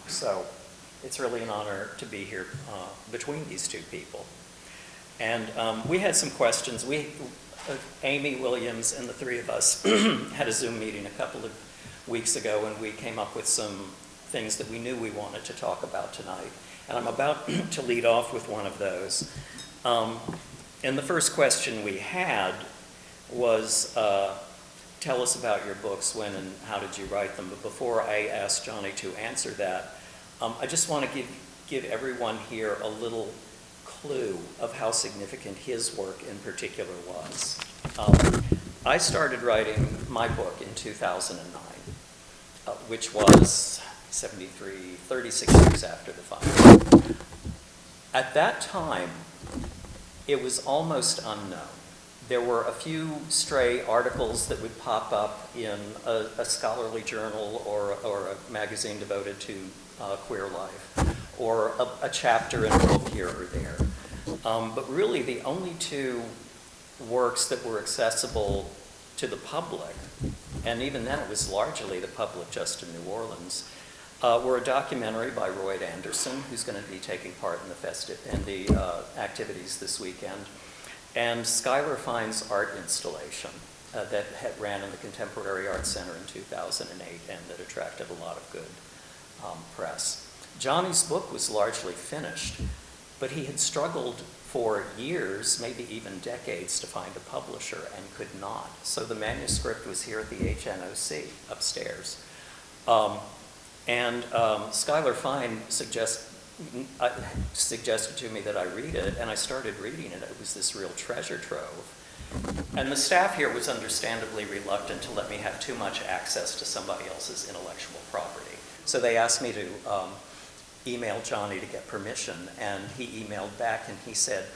So it's really an honor to be here between these two people. And we had some questions. Amy Williams and the three of us had a Zoom meeting a couple of weeks ago, and we came up with some things that we knew we wanted to talk about tonight. And I'm about to lead off with one of those. And the first question we had was, tell us about your books, when and how did you write them? But before I ask Johnny to answer that, I just want to give everyone here a little clue of how significant his work in particular was. I started writing my book in 2009, which was 36 years after the fire. At that time, it was almost unknown. There were a few stray articles that would pop up in a scholarly journal or a magazine devoted to queer life, or a chapter in a book here or there. But really, the only two works that were accessible to the public, and even then it was largely the public just in New Orleans, were a documentary by Roy Anderson, who's going to be taking part in the activities this weekend, and Skylar Fine's art installation that had ran in the Contemporary Art Center in 2008 and that attracted a lot of good press. Johnny's book was largely finished, but he had struggled for years, maybe even decades, to find a publisher and could not. So the manuscript was here at the HNOC upstairs. Skylar Fine suggested to me that I read it, and I started reading it. It was this real treasure trove. And the staff here was understandably reluctant to let me have too much access to somebody else's intellectual property. So they asked me to email Johnny to get permission, and he emailed back and he said,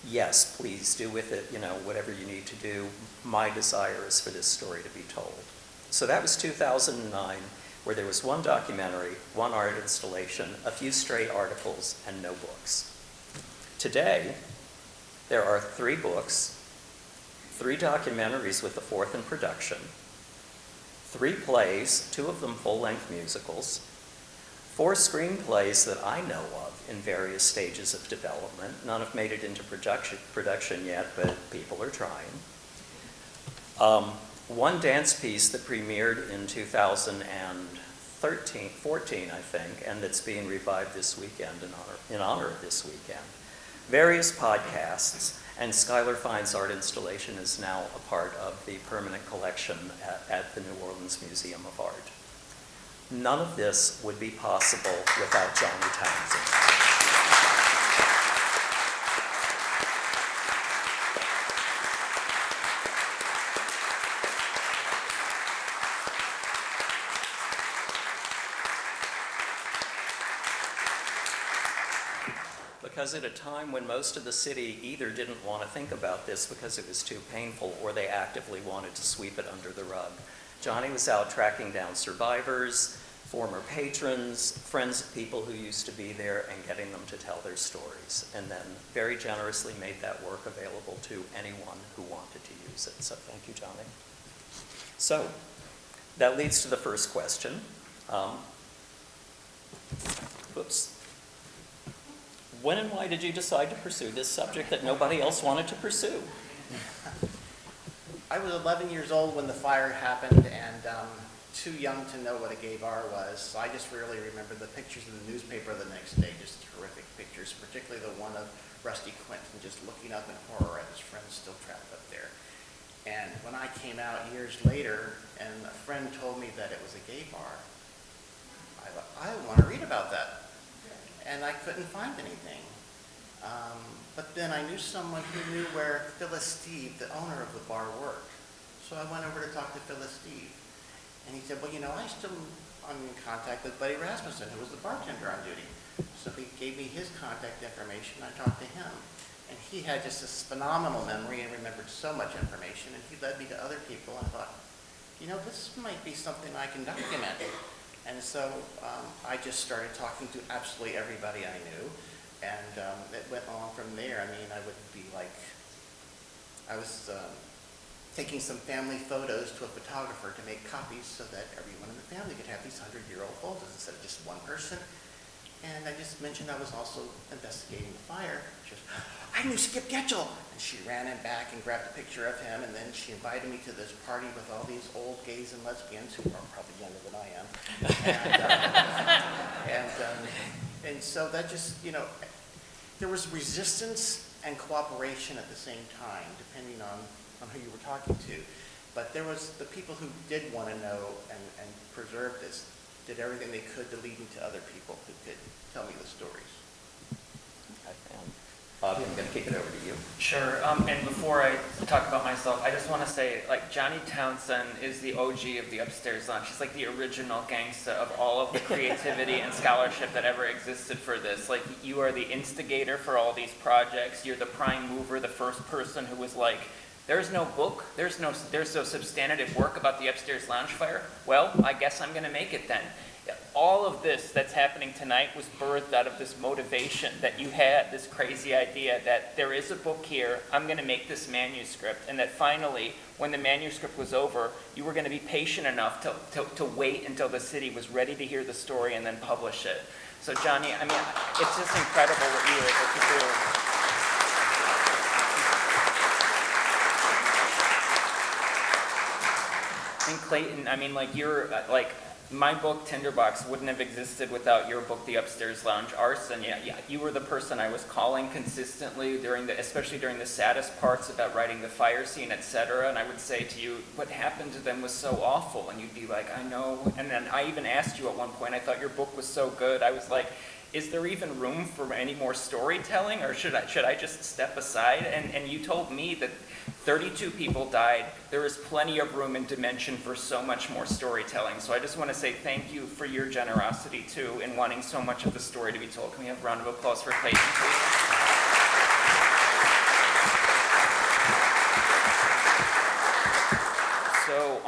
yes, please do with it, whatever you need to do. My desire is for this story to be told. So that was 2009, where there was one documentary, one art installation, a few stray articles, and no books. Today, there are 3 books, 3 documentaries with the 4th in production, 3 plays, 2 of them full-length musicals, 4 screenplays that I know of in various stages of development. None have made it into production yet, but people are trying. 1 dance piece that premiered in 2014, I think, and that's being revived this weekend in honor of this weekend. Various podcasts, and Skylar Fine's art installation is now a part of the permanent collection at the New Orleans Museum of Art. None of this would be possible without Johnny Townsend. Because at a time when most of the city either didn't want to think about this because it was too painful, or they actively wanted to sweep it under the rug, Johnny was out tracking down survivors, former patrons, friends of people who used to be there, and getting them to tell their stories, and then very generously made that work available to anyone who wanted to use it. So thank you, Johnny. So that leads to the first question. When and why did you decide to pursue this subject that nobody else wanted to pursue? I was 11 years old when the fire happened, and too young to know what a gay bar was. So I just really remember the pictures in the newspaper the next day, just terrific pictures, particularly the one of Rusty Quinton just looking up in horror at his friend still trapped up there. And when I came out years later and a friend told me that it was a gay bar, I thought, I want to read about that. And I couldn't find anything. But then I knew someone who knew where Phyllis Steve, the owner of the bar, worked. So I went over to talk to Phyllis Steve. And he said, well, I'm in contact with Buddy Rasmussen, who was the bartender on duty. So he gave me his contact information. I talked to him. And he had just this phenomenal memory and remembered so much information. And he led me to other people. And I thought, this might be something I can document. And so I just started talking to absolutely everybody I knew, and it went on from there. I mean, I would be like, I was taking some family photos to a photographer to make copies so that everyone in the family could have these 100-year-old photos instead of just one person. And I just mentioned I was also investigating the fire. She goes, I knew Skip Getchell. And she ran in back and grabbed a picture of him, and then she invited me to this party with all these old gays and lesbians who are probably younger than I am. And so that just, you know, there was resistance and cooperation at the same time, depending on who you were talking to. But there was the people who did want to know and preserve this, did everything they could to lead me to other people who could tell me the stories. Bobby, I'm going to kick it over to you. Sure. And before I talk about myself, I just want to say, like, Johnny Townsend is the OG of the Upstairs Lounge. He's like the original gangsta of all of the creativity and scholarship that ever existed for this. Like, you are the instigator for all these projects. You're the prime mover, the first person who was like, there's no book, there's no substantive work about the Upstairs Lounge fire. Well, I guess I'm going to make it then. All of this that's happening tonight was birthed out of this motivation that you had, this crazy idea that there is a book here, I'm going to make this manuscript, and that finally, when the manuscript was over, you were going to be patient enough to wait until the city was ready to hear the story and then publish it. So Johnny, I mean, it's just incredible what you were able to do. And Clayton, I mean, like, you're, like, my book, Tinderbox, wouldn't have existed without your book, The Upstairs Lounge Arson. Yeah, you were the person I was calling consistently especially during the saddest parts about writing the fire scene, etc. And I would say to you, what happened to them was so awful. And you'd be like, I know. And then I even asked you at one point, I thought your book was so good. I was like, is there even room for any more storytelling, or should I just step aside? And you told me that 32 people died. There is plenty of room and dimension for so much more storytelling. So I just want to say thank you for your generosity, too, in wanting so much of the story to be told. Can we have a round of applause for Clayton, please? So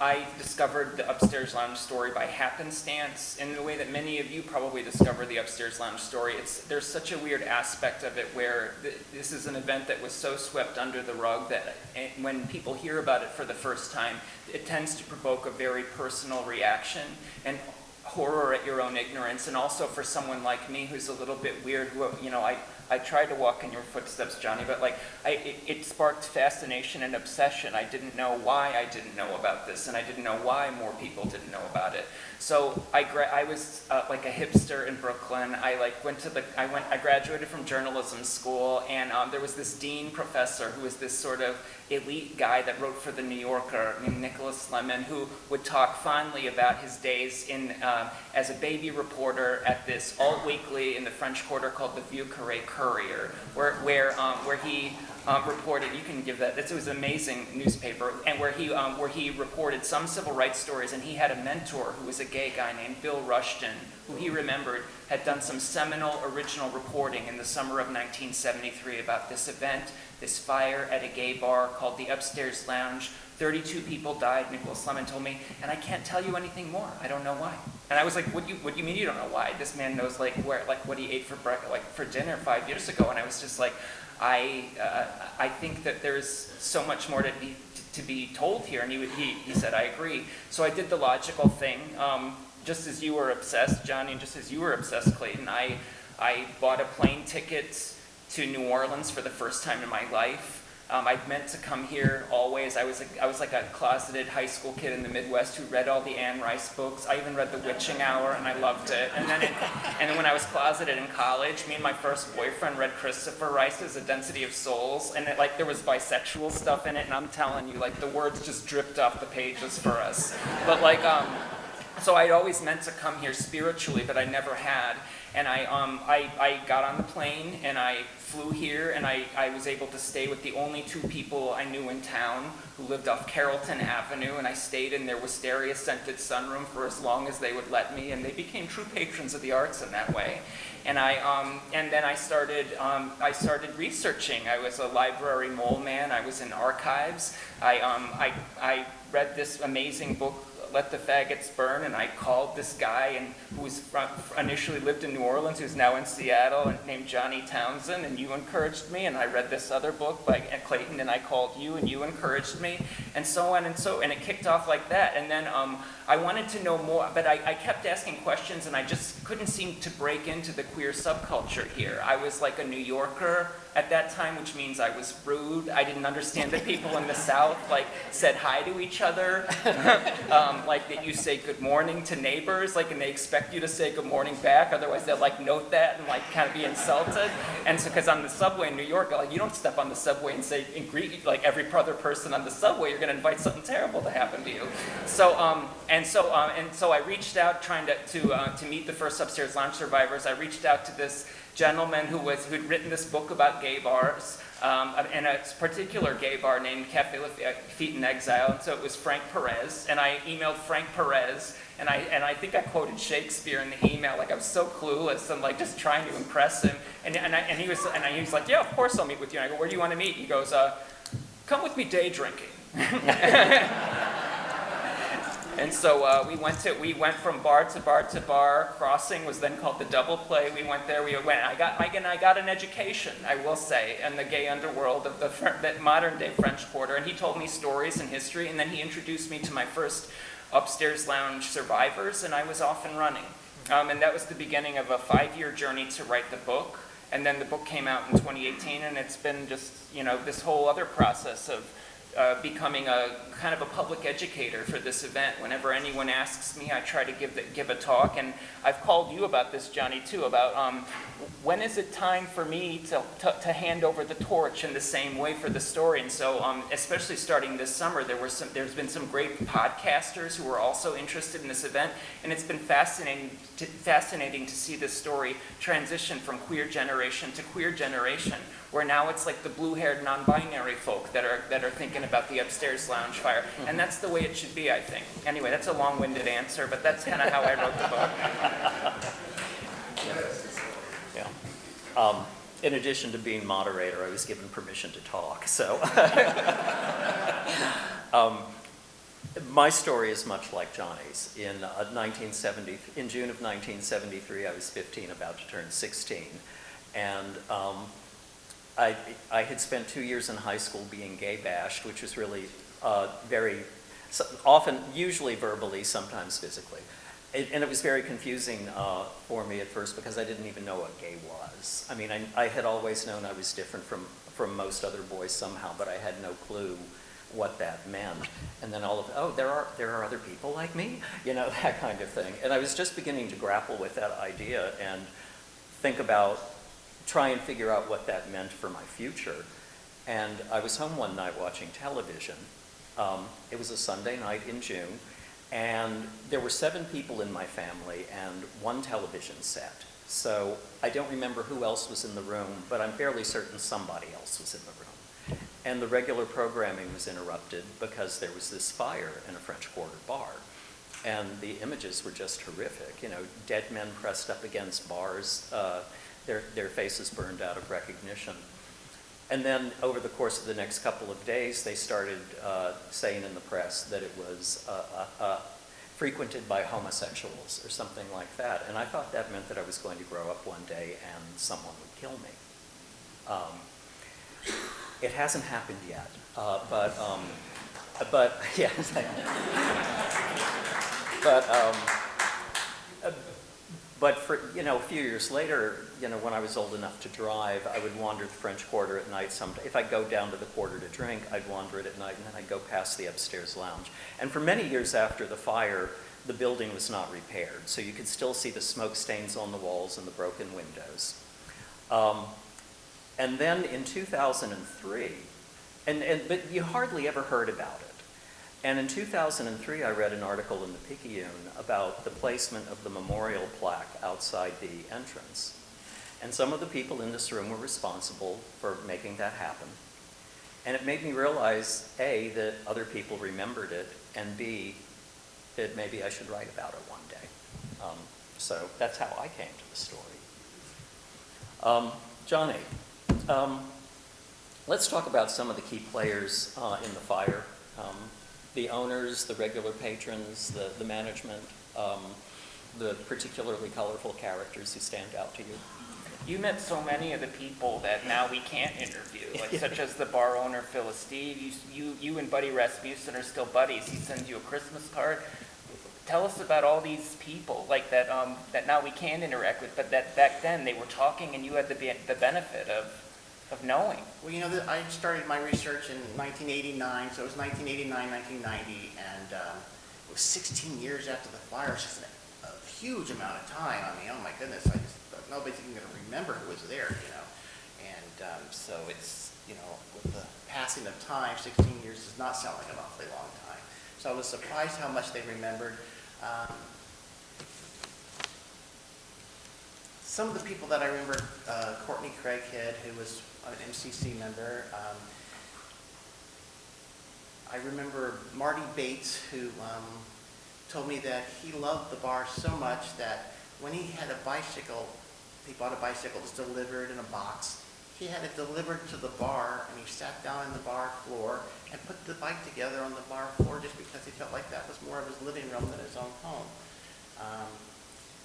I discovered the Upstairs Lounge story by happenstance in the way that many of you probably discovered the Upstairs Lounge story. There's such a weird aspect of it where this is an event that was so swept under the rug that when people hear about it for the first time, it tends to provoke a very personal reaction and horror at your own ignorance, and also for someone like me who's a little bit weird, who, you know, I tried to walk in your footsteps, Johnny, but like it sparked fascination and obsession. I didn't know why I didn't know about this, and I didn't know why more people didn't know about it. So I was like a hipster in Brooklyn. I graduated from journalism school, and there was this dean professor who was this sort of elite guy that wrote for the New Yorker named Nicholas Lemon, who would talk fondly about his days as a baby reporter at this alt-weekly in the French Quarter called the Vieux-Carré Courier, where he reported, you can give that, it was an amazing newspaper, and where he reported some civil rights stories, and he had a mentor who was a gay guy named Bill Rushton, who he remembered had done some seminal original reporting in the summer of 1973 about this event, this fire at a gay bar called the Upstairs Lounge. 32 people died, Nicholas Lemon told me, and I can't tell you anything more. I don't know why. And I was like, what do you mean you don't know why? This man knows like what he ate for dinner 5 years ago. And I was just like, I think that there's so much more to be told here. And he said, I agree. So I did the logical thing. Just as you were obsessed, Johnny, and just as you were obsessed, Clayton, I bought a plane ticket to New Orleans for the first time in my life. I'd meant to come here always. I was like a closeted high school kid in the Midwest who read all the Anne Rice books. I even read The Witching Hour, and I loved it. And then when I was closeted in college, me and my first boyfriend read Christopher Rice's A Density of Souls, and there was bisexual stuff in it, and I'm telling you, like, the words just dripped off the pages for us. But so I'd always meant to come here spiritually, but I never had. And I got on the plane, and I flew here, and I was able to stay with the only two people I knew in town who lived off Carrollton Avenue, and I stayed in their wisteria-scented sunroom for as long as they would let me, and they became true patrons of the arts in that way. And then I started researching. I was a library mole man. I was in archives. I read this amazing book let the faggots burn, and I called this guy who was initially lived in New Orleans, who's now in Seattle, and named Johnny Townsend, and you encouraged me, and I read this other book by Clayton, and I called you, and you encouraged me, and so on, and it kicked off like that. And then I wanted to know more, but I kept asking questions, and I just couldn't seem to break into the queer subculture here. I was like a New Yorker at that time, which means I was rude. I didn't understand that people in the South like said hi to each other, like that you say good morning to neighbors, like, and they expect you to say good morning back, otherwise they'll like note that and like kind of be insulted. And so, because on the subway in New York, like, you don't step on the subway and say and greet like every other person on the subway. You're going to invite something terrible to happen to you. So so I reached out trying to meet the first Upstairs Lounge survivors. I reached out to this gentleman who'd written this book about gay bars, and a particular gay bar named Cafe Lafitte in Exile. And so it was Frank Perez, and I emailed Frank Perez, and I think I quoted Shakespeare in the email, like I was so clueless and like just trying to impress him. And he was like, yeah, of course I'll meet with you. And I go, where do you want to meet? He goes, come with me day drinking. And so we went from bar to bar to bar. Crossing was then called the Double Play. We went there. I got an education, I will say, in the gay underworld of the modern day French Quarter. And he told me stories and history. And then he introduced me to my first Upstairs Lounge survivors, and I was off and running. And that was the beginning of a 5-year journey to write the book. And then the book came out in 2018, and it's been just, this whole other process of becoming a kind of a public educator for this event. Whenever anyone asks me, I try to give a talk, and I've called you about this, Johnny, too, about when is it time for me to hand over the torch in the same way for the story. And so, especially starting this summer, there's been some great podcasters who are also interested in this event, and it's been fascinating to see this story transition from queer generation to queer generation, where now it's like the blue-haired non-binary folk that are thinking about the Upstairs Lounge fire. And that's the way it should be, I think. Anyway, that's a long-winded answer, but that's kind of how I wrote the book. Yeah. In addition to being moderator, I was given permission to talk, so. My story is much like Johnny's. In June of 1973, I was 15, about to turn 16, and I had spent 2 years in high school being gay bashed, which was really very often, usually verbally, sometimes physically. And it was very confusing for me at first because I didn't even know what gay was. I mean, I had always known I was different from most other boys somehow, but I had no clue what that meant. And then there are other people like me, that kind of thing. And I was just beginning to grapple with that idea and try and figure out what that meant for my future. And I was home one night watching television. It was a Sunday night in June, and there were 7 people in my family and 1 television set. So I don't remember who else was in the room, but I'm fairly certain somebody else was in the room. And the regular programming was interrupted because there was this fire in a French Quarter bar. And the images were just horrific. Dead men pressed up against bars, their faces burned out of recognition. And then over the course of the next couple of days, they started saying in the press that it was frequented by homosexuals or something like that. And I thought that meant that I was going to grow up one day and someone would kill me. It hasn't happened yet, but yeah. But for, a few years later, when I was old enough to drive, I would wander the French Quarter at night. If I'd go down to the Quarter to drink, I'd wander it at night, and then I'd go past the Upstairs Lounge. And for many years after the fire, the building was not repaired, so you could still see the smoke stains on the walls and the broken windows. And then in 2003, but you hardly ever heard about it. And in 2003, I read an article in the Picayune about the placement of the memorial plaque outside the entrance. And some of the people in this room were responsible for making that happen. And it made me realize, A, that other people remembered it, and B, that maybe I should write about it one day. So that's how I came to the story. Johnny, let's talk about some of the key players in the fire. the owners, the regular patrons, the management, the particularly colorful characters who stand out to you? You met so many of the people that now we can't interview, like such as the bar owner, Phyllis Steve. You and Buddy Rasmussen are still buddies. He sends you a Christmas card. Tell us about all these people like that that now we can interact with, but that back then they were talking and you had the benefit of knowing. Well, you know, I started my research in 1989, so it was 1989, 1990, and it was 16 years after the fire. It's just a huge amount of time. I mean, oh my goodness, nobody's even going to remember who was there, you know. And so it's, you know, with the passing of time, 16 years does not sound like an awfully long time. So I was surprised how much they remembered. Some of the people that I remember, Courtney Craighead, who was an MCC member. I remember Marty Bates, who told me that he loved the bar so much that when he had a bicycle, he bought a bicycle that's delivered in a box. He had it delivered to the bar, and he sat down on the bar floor and put the bike together on the bar floor just because he felt like that was more of his living room than his own home.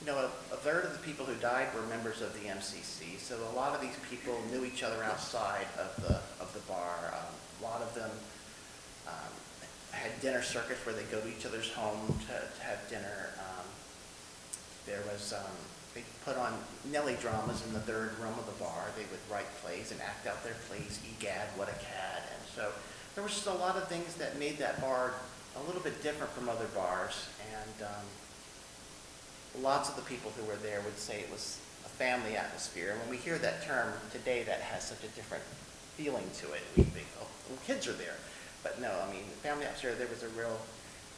You know, a third of the people who died were members of the MCC, so a lot of these people knew each other outside of the bar. A lot of them had dinner circuits where they go to each other's home to have dinner. There was they put on Nelly dramas in the third room of the bar. They would write plays and act out their plays, egad, what a cad. And so there was just a lot of things that made that bar a little bit different from other bars. And lots of the people who were there would say it was a family atmosphere. And when we hear that term today, that has such a different feeling to it. We think, oh, well, kids are there. But no, I mean, the family atmosphere, there was a real,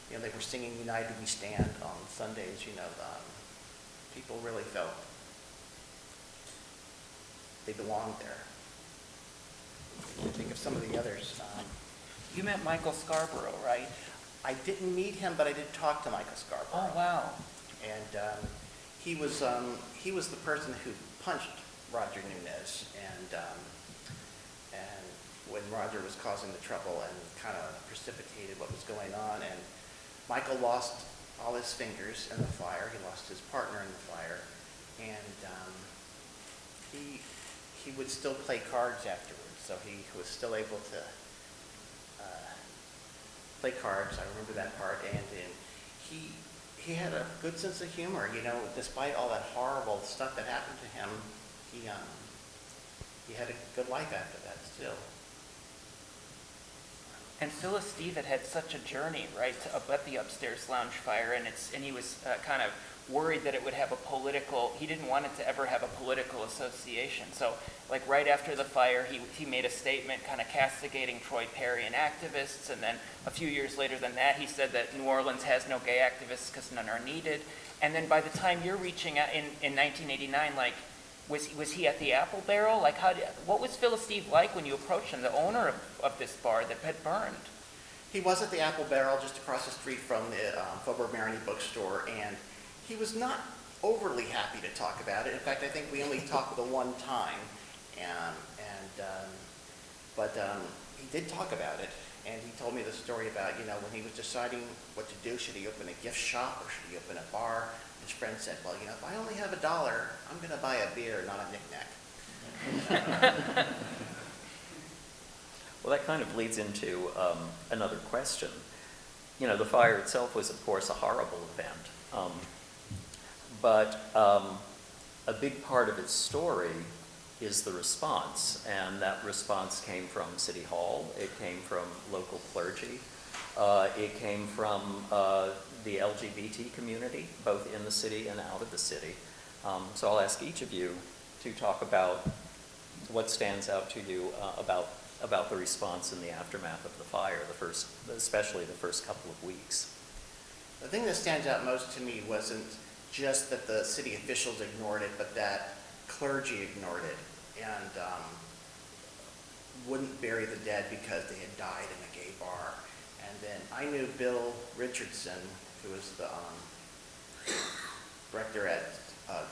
you know, they were singing United We Stand on Sundays, you know. People really felt they belonged there. I think of some of the others. You met Michael Scarborough, right? I didn't meet him, but I did talk to Michael Scarborough. Oh, wow. And he was the person who punched Roger Nunez, and when Roger was causing the trouble and kind of precipitated what was going on, and Michael lost all his fingers in the fire. He lost his partner in the fire, and he would still play cards afterwards. So he was still able to play cards. I remember that part, and he had a good sense of humor. You know, despite all that horrible stuff that happened to him, he had a good life after that still. And Phyllis Steve had such a journey, right, at the upstairs lounge fire, and he was kind of worried that it would have he didn't want it to ever have a political association. So, like right after the fire, he made a statement kind of castigating Troy Perry and activists, and then a few years later than that, he said that New Orleans has no gay activists because none are needed. And then by the time you're reaching out in 1989, like, was he at the Apple Barrel? Like, what was Phyllis Steve like when you approached him, the owner of this bar that had burned? He was at the Apple Barrel just across the street from the Faubourg Marigny bookstore, and he was not overly happy to talk about it. In fact, I think we only talked the one time, but he did talk about it, and he told me the story about, you know, when he was deciding what to do, should he open a gift shop or should he open a bar? His friend said, well, you know, if I only have $1, I'm going to buy a beer, not a knick-knack. Well, that kind of leads into another question. You know, the fire itself was, of course, a horrible event. But a big part of its story is the response, and that response came from City Hall, it came from local clergy, it came from the LGBT community, both in the city and out of the city. So I'll ask each of you to talk about what stands out to you about the response in the aftermath of the fire, especially the first couple of weeks. The thing that stands out most to me wasn't just that the city officials ignored it, but that clergy ignored it and wouldn't bury the dead because they had died in a gay bar. And then I knew Bill Richardson, who was the director at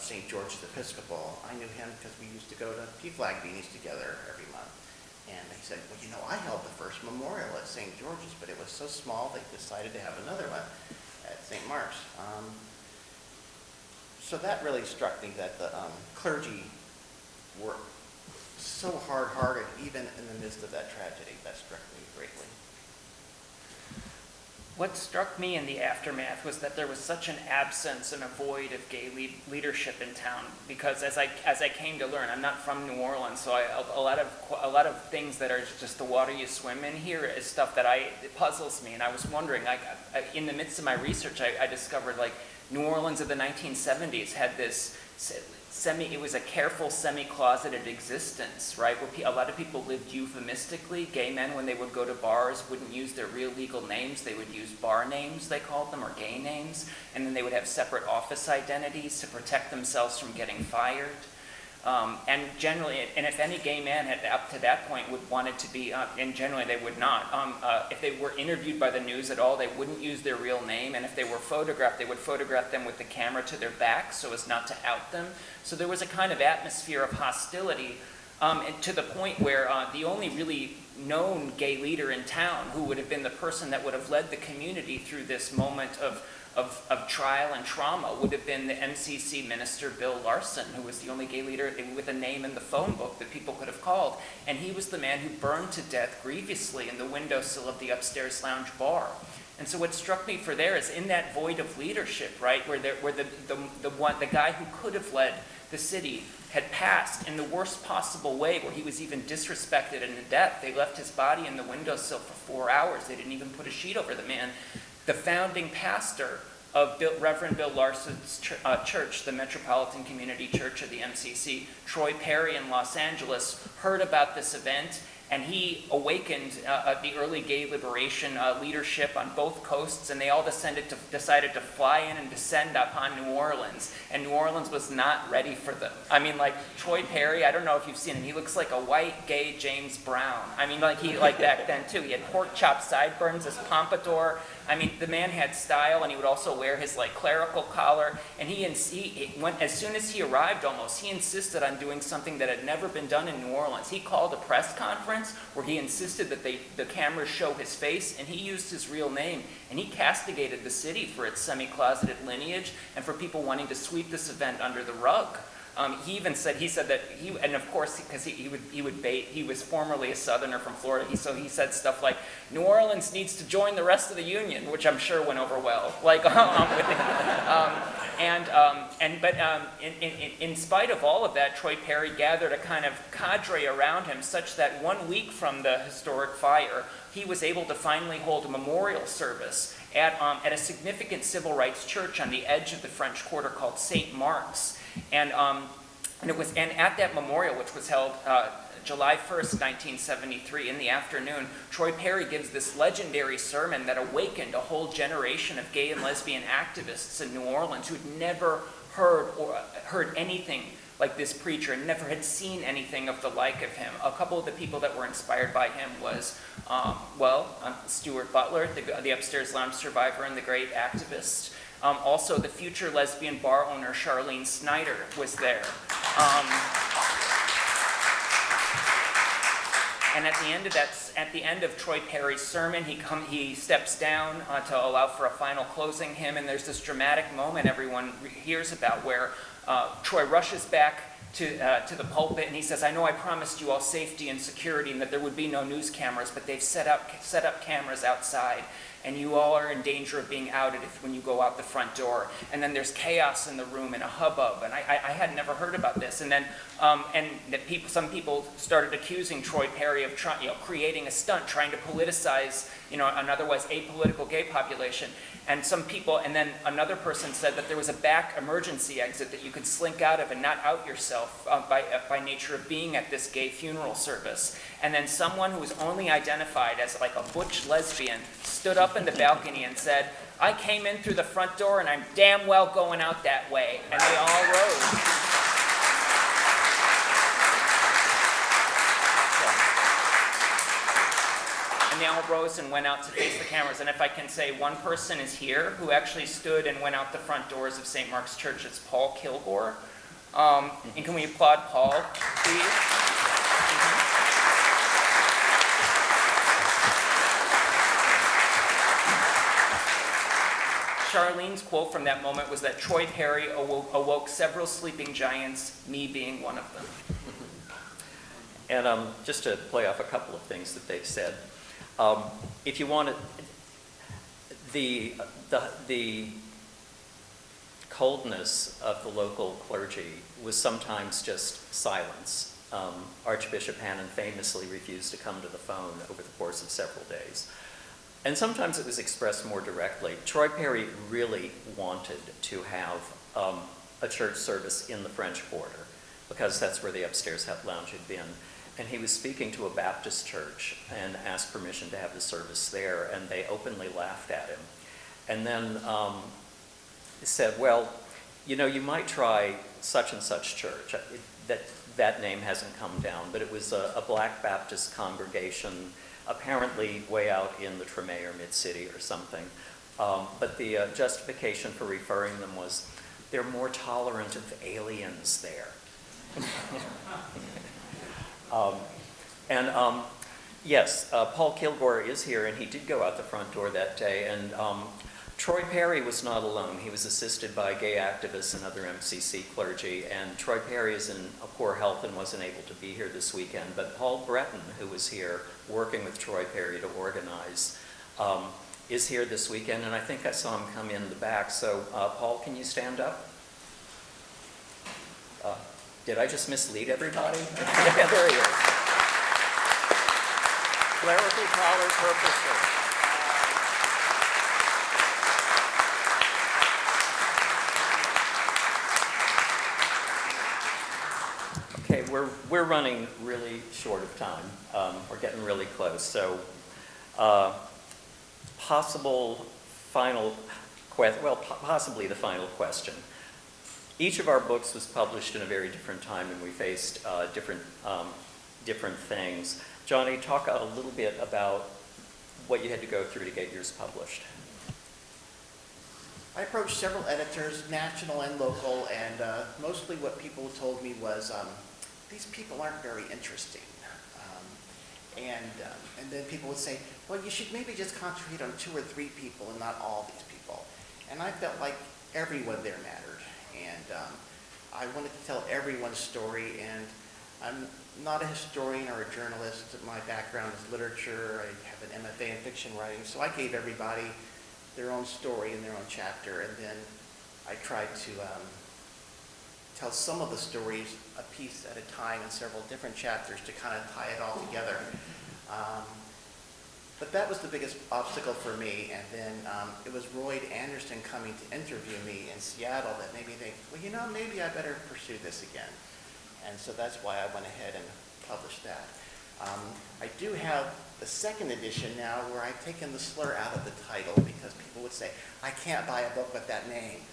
St. George's Episcopal. I knew him because we used to go to PFLAG meetings together every month. And he said, well, you know, I held the first memorial at St. George's, but it was so small they decided to have another one at St. Mark's. So that really struck me, that the clergy were so hard-hearted, even in the midst of that tragedy. That struck me greatly. What struck me in the aftermath was that there was such an absence and a void of gay leadership in town. Because as I came to learn, I'm not from New Orleans, so a lot of things that are just the water you swim in here is stuff that it puzzles me. And I was wondering, in the midst of my research, I discovered like New Orleans of the 1970s had this it was a careful, semi-closeted existence, right? Where a lot of people lived euphemistically. Gay men, when they would go to bars, wouldn't use their real legal names. They would use bar names, they called them, or gay names. And then they would have separate office identities to protect themselves from getting fired. And generally, and if any gay man had up to that point would wanted to be, and generally they would not, if they were interviewed by the news at all, they wouldn't use their real name. And if they were photographed, they would photograph them with the camera to their back so as not to out them. So there was a kind of atmosphere of hostility, and to the point where the only really known gay leader in town, who would have been the person that would have led the community through this moment of trial and trauma, would have been the MCC minister Bill Larson, who was the only gay leader with a name in the phone book that people could have called. And he was the man who burned to death grievously in the windowsill of the upstairs lounge bar. And so what struck me there is in that void of leadership, right, where the guy who could have led the city had passed in the worst possible way, where he was even disrespected and in death. They left his body in the windowsill for 4 hours. They didn't even put a sheet over the man. The founding pastor of Reverend Bill Larson's church, the Metropolitan Community Church of the MCC, Troy Perry in Los Angeles, heard about this event, and he awakened the early gay liberation leadership on both coasts, and they all decided to fly in and descend upon New Orleans, and New Orleans was not ready for them. I mean, like, Troy Perry, I don't know if you've seen him, he looks like a white, gay James Brown. I mean, like back then, too. He had pork chop sideburns, his pompadour. I mean, the man had style, and he would also wear his, like, clerical collar, and he went, as soon as he arrived almost, he insisted on doing something that had never been done in New Orleans. He called a press conference where he insisted that the cameras show his face, and he used his real name, and he castigated the city for its semi-closeted lineage and for people wanting to sweep this event under the rug. He said that and of course, because he was formerly a Southerner from Florida, so he said stuff like, New Orleans needs to join the rest of the Union, which I'm sure went over well. Like, in spite of all of that, Troy Perry gathered a kind of cadre around him such that 1 week from the historic fire, he was able to finally hold a memorial service at a significant civil rights church on the edge of the French Quarter called St. Mark's. And at that memorial, which was held July 1st, 1973, in the afternoon, Troy Perry gives this legendary sermon that awakened a whole generation of gay and lesbian activists in New Orleans who had never heard anything like this preacher and never had seen anything of the like of him. A couple of the people that were inspired by him was, Stuart Butler, the upstairs lounge survivor and the great activist. Also, the future lesbian bar owner Charlene Snyder was there. And at the end of Troy Perry's sermon, he steps down to allow for a final closing hymn, and there's this dramatic moment everyone hears about where Troy rushes back to the pulpit, and he says, I know I promised you all safety and security and that there would be no news cameras, but they've set up cameras outside, and you all are in danger of being outed when you go out the front door. And then there's chaos in the room and a hubbub, and I had never heard about this. And then some people started accusing Troy Perry of creating a stunt, trying to politicize an otherwise apolitical gay population. And then another person said that there was a back emergency exit that you could slink out of and not out yourself by nature of being at this gay funeral service. And then someone who was only identified as like a butch lesbian stood up in the balcony and said, I came in through the front door and I'm damn well going out that way. And they all rose. And they all rose and went out to face the cameras. And if I can say, one person is here who actually stood and went out the front doors of St. Mark's Church. It's Paul Kilgore. And can we applaud Paul, please? Charlene's quote from that moment was that Troy Perry awoke several sleeping giants, me being one of them. And just to play off a couple of things that they've said, if you want the coldness of the local clergy was sometimes just silence. Archbishop Hannon famously refused to come to the phone over the course of several days. And sometimes it was expressed more directly. Troy Perry really wanted to have a church service in the French Quarter because that's where the upstairs lounge had been. And he was speaking to a Baptist church and asked permission to have the service there, and they openly laughed at him. And then said, well, you know, you might try such and such church. That name hasn't come down, but it was a Black Baptist congregation, apparently way out in the Tremé or Mid-City or something. But the justification for referring them was, they're more tolerant of aliens there. Yes, Paul Kilgore is here, and he did go out the front door that day, and Troy Perry was not alone. He was assisted by gay activists and other MCC clergy, and Troy Perry is in poor health and wasn't able to be here this weekend, but Paul Breton, who was here working with Troy Perry to organize, is here this weekend, and I think I saw him come in the back. So, Paul, can you stand up? Did I just mislead everybody? Yeah, there he is. Clerical collar purposes. Okay, we're running really short of time. We're getting really close. So, possibly the final question. Each of our books was published in a very different time, and we faced different things. Johnny, talk a little bit about what you had to go through to get yours published. I approached several editors, national and local, and mostly what people told me was, these people aren't very interesting. And then people would say, well, you should maybe just concentrate on 2 or 3 people and not all these people. And I felt like everyone there mattered. And I wanted to tell everyone's story, and I'm not a historian or a journalist. My background is literature. I have an MFA in fiction writing, so I gave everybody their own story and their own chapter, and then I tried to tell some of the stories a piece at a time in several different chapters to kind of tie it all together. But that was the biggest obstacle for me, and then it was Royd Anderson coming to interview me in Seattle that made me think, well, you know, maybe I better pursue this again. And so that's why I went ahead and published that. I do have the second edition now where I've taken the slur out of the title because people would say, I can't buy a book with that name.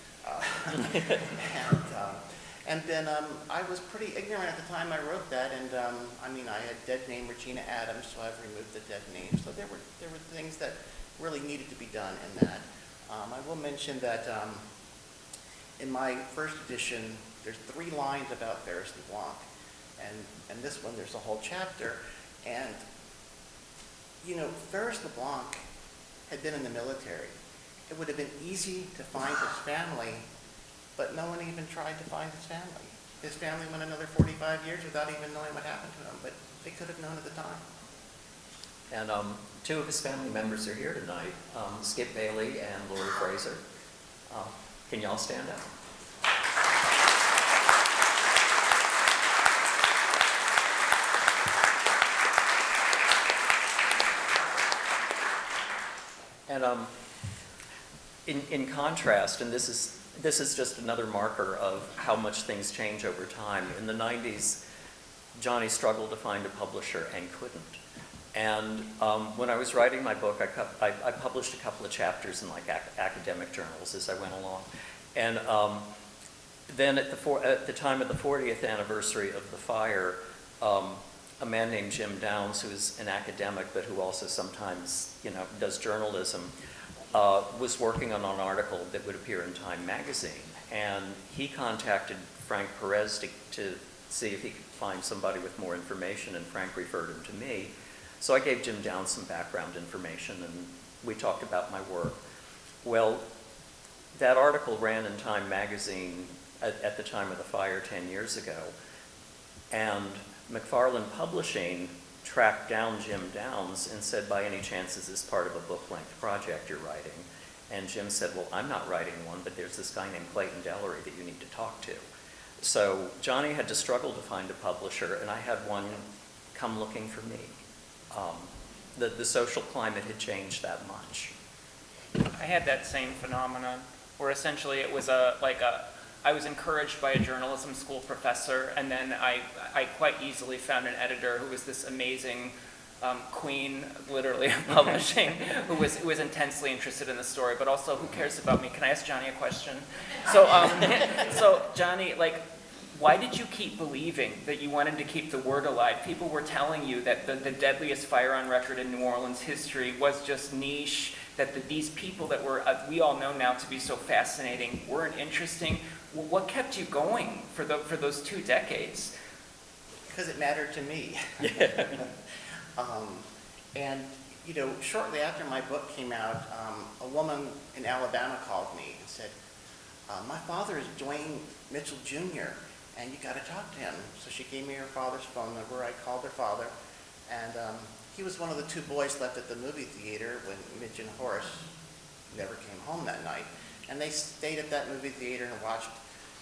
And then I was pretty ignorant at the time I wrote that, and I mean, I had dead name Regina Adams, so I've removed the dead name. So there were things that really needed to be done in that. I will mention that in my first edition, there's 3 lines about Ferris LeBlanc, and this one there's a whole chapter. And you know, Ferris LeBlanc had been in the military. It would have been easy to find his family, but no one even tried to find his family. His family went another 45 years without even knowing what happened to him, but they could have known at the time. And 2 of his family members are here tonight, Skip Bailey and Lori Fraser. Can y'all stand up? And in contrast, and this is just another marker of how much things change over time. In the 90s, Johnny struggled to find a publisher and couldn't. And when I was writing my book, I published a couple of chapters in like academic journals as I went along. And then at the time of the 40th anniversary of the fire, a man named Jim Downs, who is an academic but who also sometimes, you know, does journalism, was working on an article that would appear in Time magazine. And he contacted Frank Perez to see if he could find somebody with more information, and Frank referred him to me. So I gave Jim Downs some background information, and we talked about my work. Well, that article ran in Time magazine at the time of the fire 10 years ago, and McFarland Publishing tracked down Jim Downs and said, by any chance, is this part of a book-length project you're writing? And Jim said, well, I'm not writing one, but there's this guy named Clayton Delery that you need to talk to. So Johnny had to struggle to find a publisher, and I had one come looking for me. The social climate had changed that much. I had that same phenomenon, where essentially it was I was encouraged by a journalism school professor, and then I quite easily found an editor who was this amazing queen, literally, of publishing, who was intensely interested in the story, but also, who cares about me? Can I ask Johnny a question? So, so Johnny, like, why did you keep believing that you wanted to keep the word alive? People were telling you that the deadliest fire on record in New Orleans history was just niche, that these people that were, we all know now to be so fascinating, weren't interesting. What kept you going for those 2 decades? Because it mattered to me. Yeah. And, you know, shortly after my book came out, a woman in Alabama called me and said, my father is Dwayne Mitchell Jr., and you got to talk to him. So she gave me her father's phone number. I called her father, and he was one of the 2 boys left at the movie theater when Mitch and Horace never came home that night. And they stayed at that movie theater and watched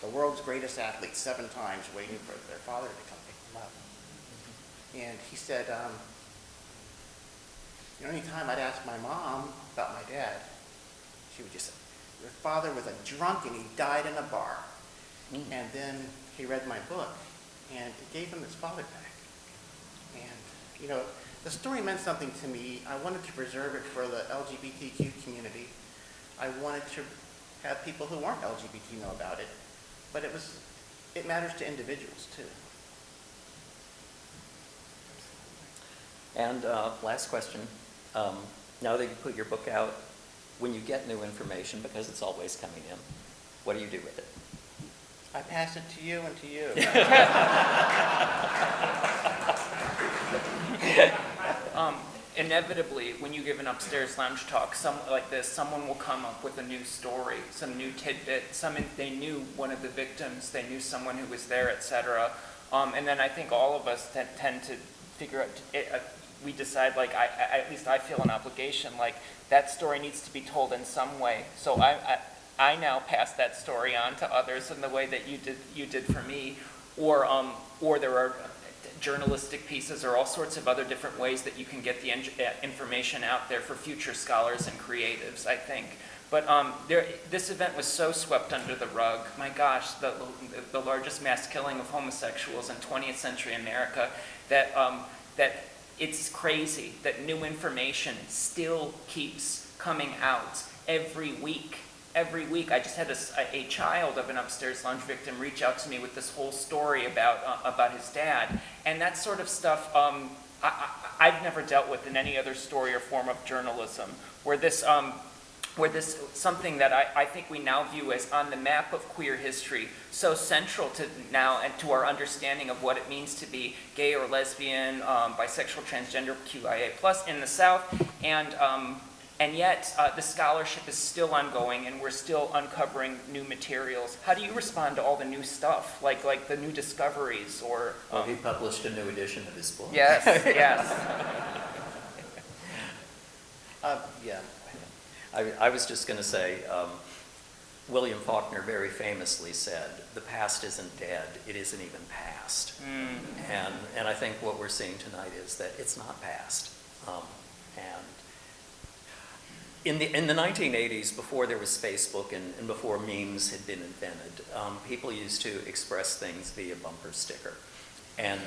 the world's greatest athlete 7 times, waiting for their father to come pick them up. And he said, you know, anytime I'd ask my mom about my dad, she would just say, your father was a drunk and he died in a bar. And then he read my book, and it gave him his father back. And, you know, the story meant something to me. I wanted to preserve it for the LGBTQ community. I wanted to have people who weren't LGBT know about it. But it matters to individuals, too. And last question. Now that you put your book out, when you get new information, because it's always coming in, what do you do with it? I pass it to you and to you. Inevitably, when you give an upstairs lounge talk like this, someone will come up with a new story, some new tidbit. They knew one of the victims, they knew someone who was there, etc. And then I think all of us tend to figure out. We decide, like, at least I feel an obligation, like that story needs to be told in some way. So I now pass that story on to others in the way that you did for me, or there are journalistic pieces or all sorts of other different ways that you can get the information out there for future scholars and creatives, I think. But this event was so swept under the rug. My gosh, the largest mass killing of homosexuals in 20th century America, that it's crazy that new information still keeps coming out every week. Every week. I just had a child of an upstairs lounge victim reach out to me with this whole story about his dad, and that sort of stuff I've never dealt with in any other story or form of journalism, where this something that I think we now view as on the map of queer history, so central to now and to our understanding of what it means to be gay or lesbian, bisexual, transgender, QIA+ in the South, and yet the scholarship is still ongoing, and we're still uncovering new materials. How do you respond to all the new stuff, like the new discoveries, or? Well, he published a new edition of his book. Yes, yes. Yeah. I was just going to say, William Faulkner very famously said, the past isn't dead, it isn't even past. And I think what we're seeing tonight is that it's not past. And in the 1980s, before there was Facebook and before memes had been invented, people used to express things via bumper sticker. And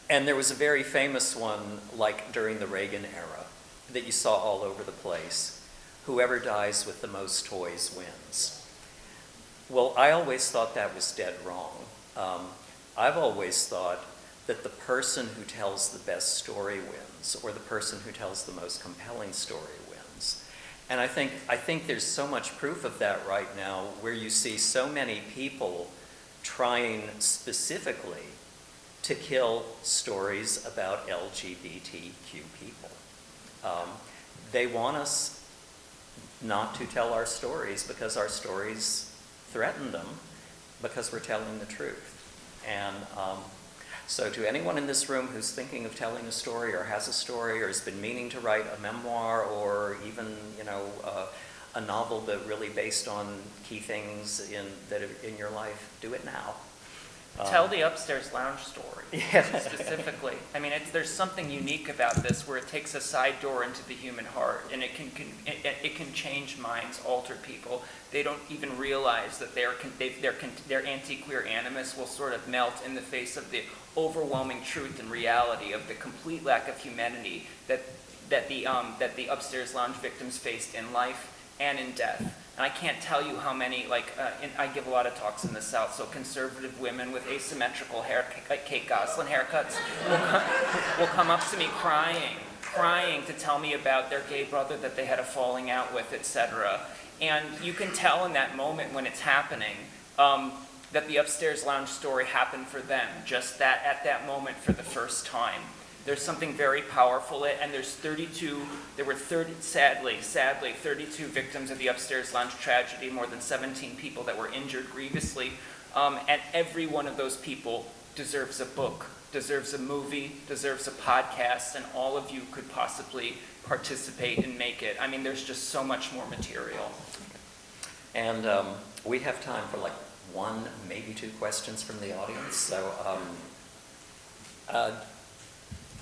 there was a very famous one, like during the Reagan era, that you saw all over the place. Whoever dies with the most toys wins. Well, I always thought that was dead wrong. I've always thought that the person who tells the best story wins, or the person who tells the most compelling story wins. And I think there's so much proof of that right now, where you see so many people trying specifically to kill stories about LGBTQ people. They want us not to tell our stories because our stories threaten them, because we're telling the truth. And so to anyone in this room who's thinking of telling a story or has a story or has been meaning to write a memoir or even, a novel but really based on key things that are in your life, do it now. Tell the upstairs lounge story, Yeah. specifically. I mean, there's something unique about this where it takes a side door into the human heart, and it can change minds, alter people. They don't even realize that their anti-queer animus will sort of melt in the face of the overwhelming truth and reality of the complete lack of humanity that the upstairs lounge victims faced in life and in death. And I can't tell you how many, I give a lot of talks in the South, so conservative women with asymmetrical hair, like Kate Gosselin haircuts, will come up to me crying to tell me about their gay brother that they had a falling out with, etc. And you can tell in that moment when it's happening that the upstairs lounge story happened for them, just that at that moment for the first time. There's something very powerful, and there were sadly, 32 victims of the upstairs lounge tragedy, more than 17 people that were injured grievously, and every one of those people deserves a book, deserves a movie, deserves a podcast, and all of you could possibly participate and make it. I mean, there's just so much more material. And we have time for one, maybe two questions from the audience. So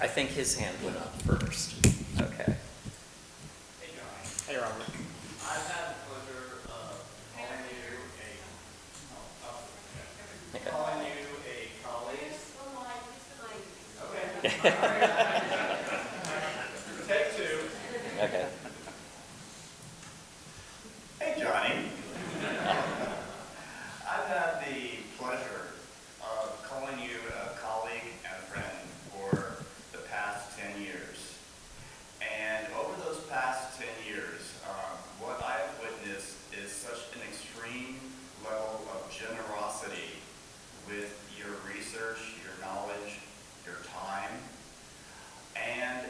I think his hand went up first. Okay. Hey, Johnny. Hey, Robert. I've had the pleasure of calling you a colleague. Okay. Take two. Okay. Hey, Johnny. I've had the pleasure of calling you a colleague and a friend for the past 10 years. And over those past 10 years, what I have witnessed is such an extreme level of generosity with your research, your knowledge, your time, and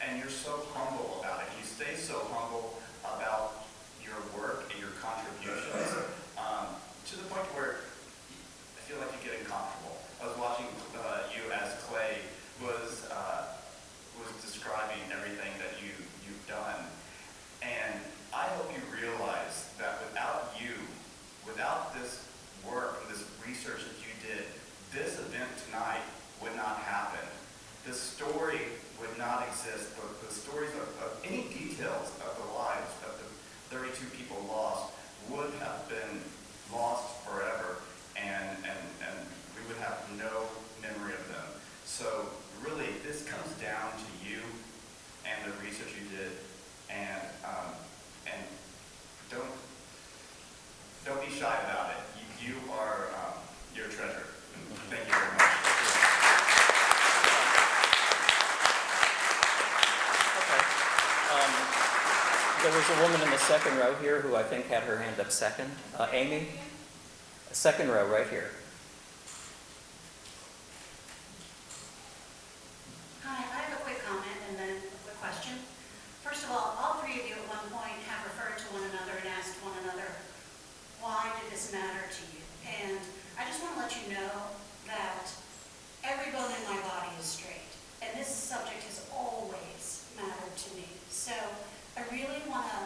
and you're so humble about it. You stay so humble about your work and your contributions, to the point where I feel like you get uncomfortable. I was watching you as Clay was describing everything that you've done, and I hope you realize that without this work, this research that you did, this event tonight would not happen. This story would not exist. The stories of any details of the lives of the 32 people lost would have been lost forever, and we would have no memory of them. So really, this comes down to you and the research you did, and don't be shy about it. You are your treasure. Thank you very much. There was a woman in the second row here who I think had her hand up second. Amy? Second row, right here. Hi, I have a quick comment and then a quick question. First of all three of you at one point have referred to one another and asked one another, why did this matter to you? And I just want to let you know that every bone in my body is straight, and this subject has always mattered to me. So I really want to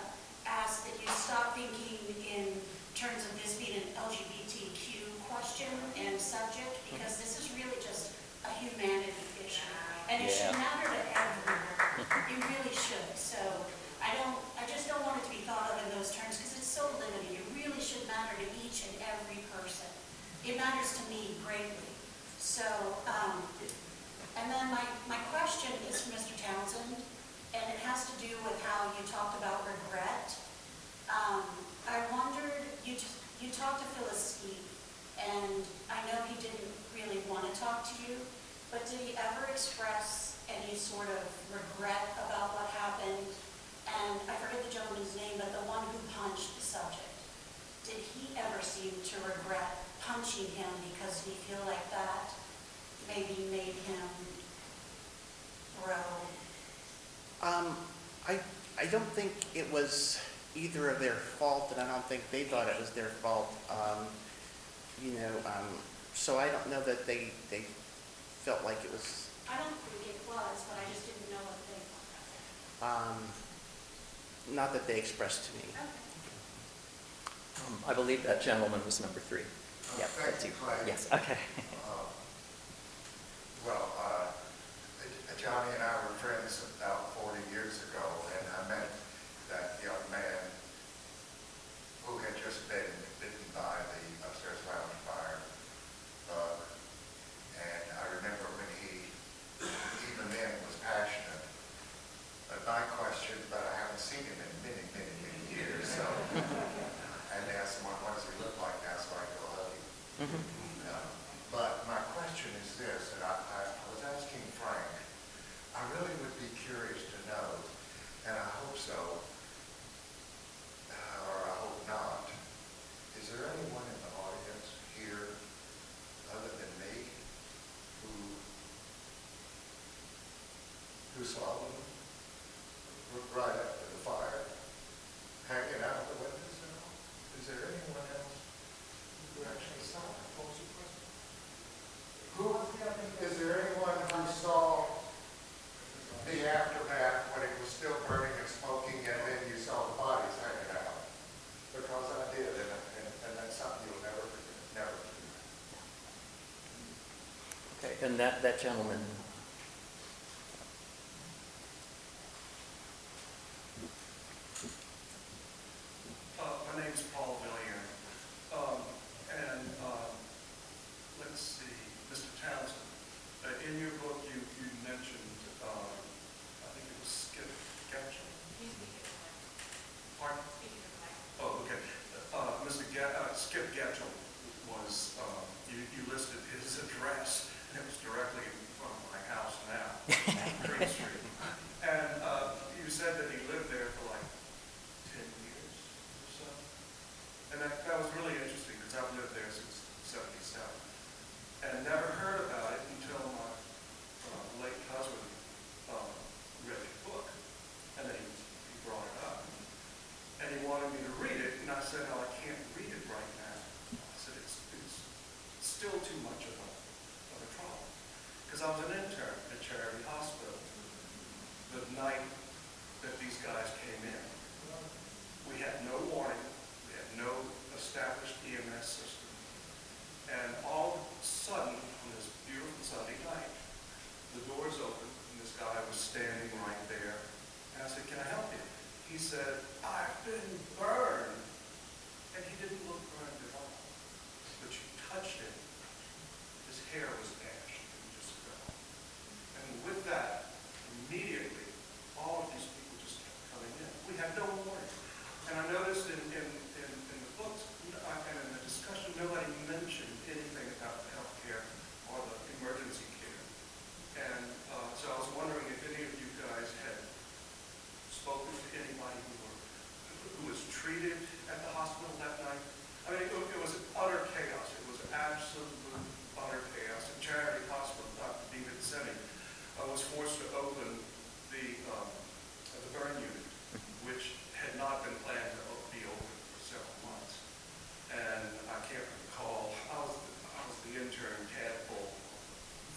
ask that you stop thinking in terms of this being an LGBTQ question and subject, because this is really just a humanity issue. And it should matter to everyone. It really should. So I just don't want it to be thought of in those terms because it's so limited. It really should matter to each and every person. It matters to me greatly. So, and then my question is for Mr. Townsend, and it has to do with how you talked about regret. I wondered, you talked to Phyllis Steve, and I know he didn't really want to talk to you, but did he ever express any sort of regret about what happened? And I forget the gentleman's name, but the one who punched the subject. Did he ever seem to regret punching him because he feel like that maybe made him grow? I don't think it was either of their fault, and I don't think they thought it was their fault. So I don't know that they felt like it was, I don't think it was, but I just didn't know what they thought. not that they expressed to me. Okay. I believe that gentleman was number 3. Yep, Thank that's you, you. Clayton. Yes, okay. Well, Johnny and I were friends about 40 years ago, and I met that young man who had just been bitten by the upstairs lounge fire bug. And I remember when he, even then, was passionate. But my question, but I haven't seen him in many, many, many years, so I asked him what does he look like now, so I go hug him. But my question is this, and I was asking Frank, I really would be curious to know, and I hope so, or I hope not, is there anyone in the audience here other than me who saw them right after the fire, hanging out the windows and all? Is there anyone else who actually saw it? What was the question? Is there anyone who saw the aftermath when it was still burning and smoking, and then you saw the bodies hanging out? Because I did, and that's something you'll never forget, never forget. Okay, and that gentleman, My name's Paul Villier. Let's see, Mr. Townsend, in your book you mentioned, I think it was Skip Gatchel. Pardon? Oh, okay. Skip Gatchel was, you listed his address, and it was directly in front of my house now, Green Street. And you said that he lived there for like 10 years or so. And that was really interesting because I've lived there since 77 and never heard about it until my late husband read your book. And then he brought it up. And he wanted me to read it, and I said, no, I can't read it right now. I said, it's still too much of a trouble. Because I was an intern at Charity Hospital the night that these guys came in. We had no warning. We had no established EMS system. And all of a sudden, on this beautiful Sunday night, the doors opened, and this guy was standing right there. And I said, can I help you? He said, I've been burned. And he didn't look burned at all. But you touched him. His hair was ashed and just fell. And with that, immediately, all of these people just kept coming in. We had no warning. And I noticed in the books and in the discussion, nobody mentioned anything about the healthcare or the emergency care. And so I was wondering if any of you guys had spoken to anybody who was treated at the hospital that night. I mean, it was utter chaos. It was absolute utter chaos. And Charity Hospital, Dr. David Seni, was forced to open the burn unit, which had not been planned to be open for several months. And I can't recall, I was the intern tadpole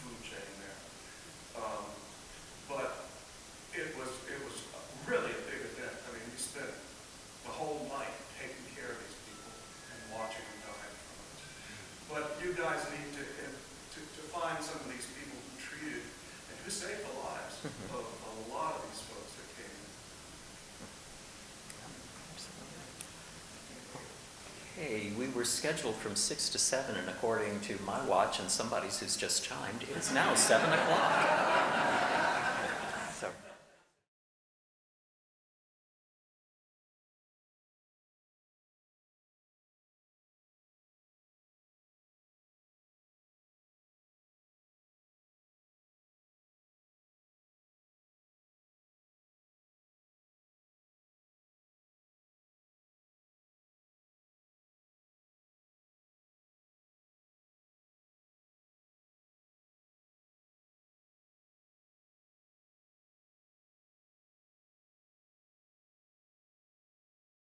food chain there. But it was really a big event. I mean, we spent the whole night taking care of these people and watching them die from it. But you guys need to find some of these people who treated and who saved the lives of a lot of these folks that came in. okay, we were scheduled from 6 to 7, and according to my watch and somebody's who's just chimed, it is now 7 o'clock.